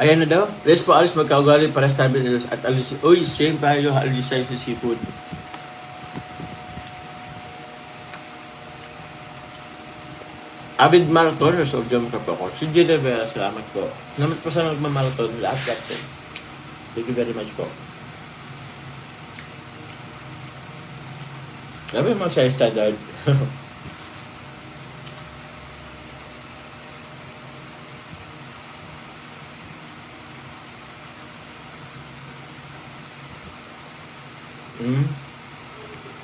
Ayan na daw. Let's po alis magkaugali para sa tabi nilos at alis. Uy, same tayo alis sa seafood. Avid marathoners of Jam Cup ako. Si Geneva, salamat po. Salamat po sa nagmamarathon. Lahat captain. Thank you very much po. Sabi mo sa standard.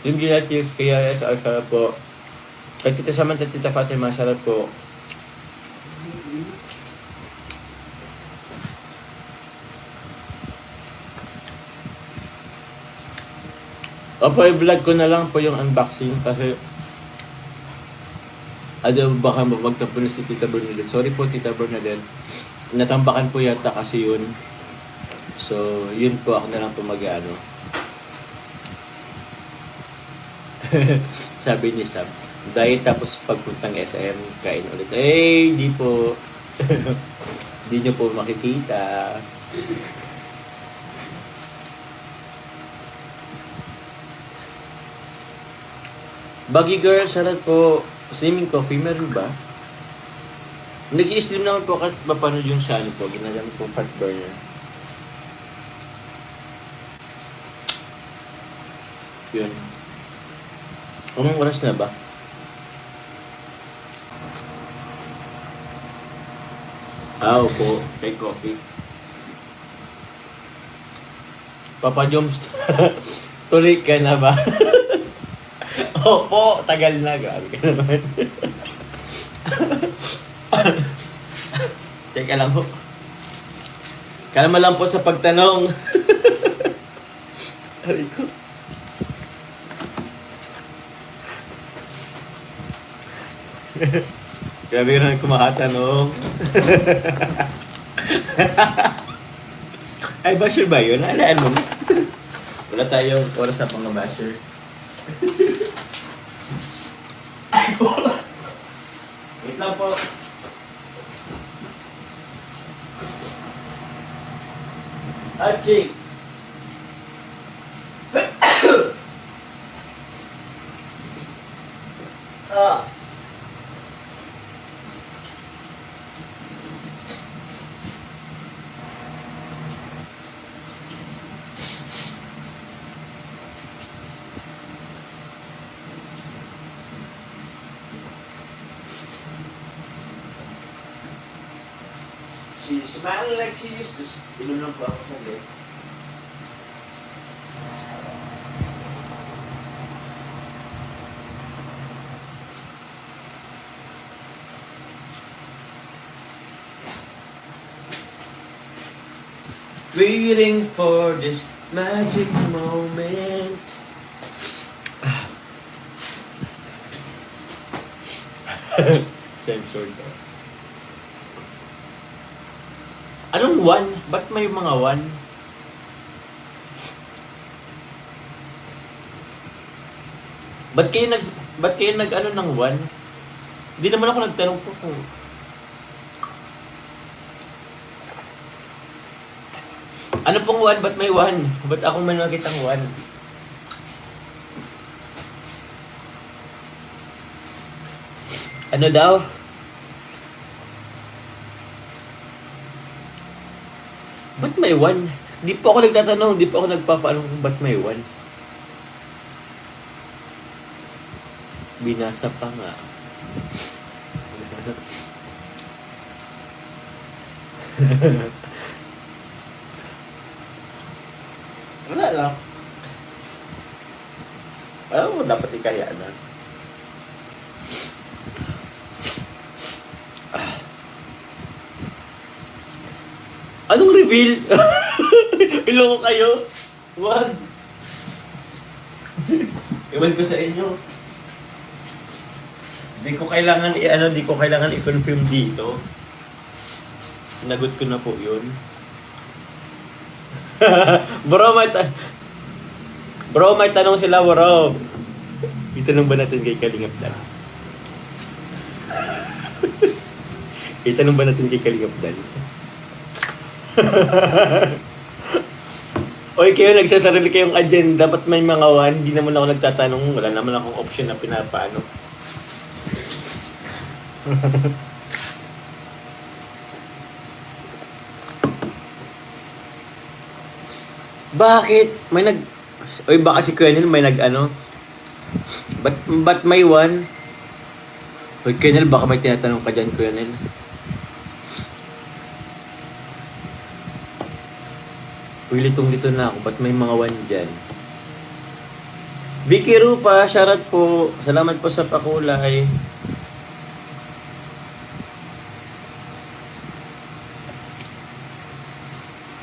Yung ginatius kaya sa sarap po. At kita sa man Tita Fatima, sarap po. Opo, i-vlog ko na lang po yung unboxing kasi baka mapagtampo na si Tita Bernadette. Sorry po Tita Bernadette. Natambakan po yata kasi yun. So, yun po ako na lang po mag-ano. Sabi ni Sam, diet tapos pagpuntang SM, kain ulit. Di po. Di nyo po makikita. Baggy girl, sarap po. Swimming coffee, meron ba? Nag-i-stream naman po kahit mapanood yung sa ano po. Ginagamit po fat burner. Yun. Anong oras na ba? Opo. Take coffee. Papa Joms, tuloy ka na ba? Opo, tagal na. Grabe ka naman. Teka lang po. Kalma lang po sa pagtanong. Aray ko. Grabe ka naman kumakatanong. Ay, basher ba yun? Alaan mo. Wala tayong oras sa pang-basher. Ay, po. Wait lang po. Achik. She's smiling like she used to. Inulang ko ako sa bed. Waiting for this magic moment. Censored. Anong one? Ba't may mga one? Ba't kayo nag ano ng one? Hindi naman ako nagtanong po kung ano pong one? Ba't may one? Ba't ako may nakitang one? Ano daw? Ba't may one? Di po ako nagtatanong, di po ako nagpapaano kung ba't may one. Binasa pa nga. Wala lang. Alam mo, dapat ikaya na. Anong reveal? Iloko kayo? Wag. Iwan ko sa inyo. Di ko kailangan i-confirm dito. Nagot ko na po 'yun. Bro, may tanong sila, bro. Itanong ba natin kay Kalingap Dan? Itanong ba natin kay Kalingap Dan? Oy, kayo nagsasarili kayong agenda, ba't may mga one? Hindi naman ako nagtatanong, wala naman akong option na pinapaano. Bakit? May nag... Oy, baka si Colonel may nag-ano? Ba't may one? Oy, Colonel, baka may tinatanong ka dyan, Colonel. Uy, litong-lito na ako. Ba't may mga one dyan? Vicky Rupa, shoutout po. Salamat po sa pakulay.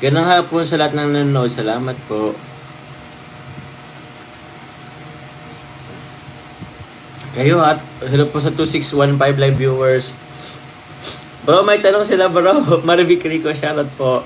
Ganang hapon sa lahat ng nanonood. Salamat po. Kayo at hello po sa 2615 live viewers. Bro, may tanong sila bro. Marivic Rico, shoutout po.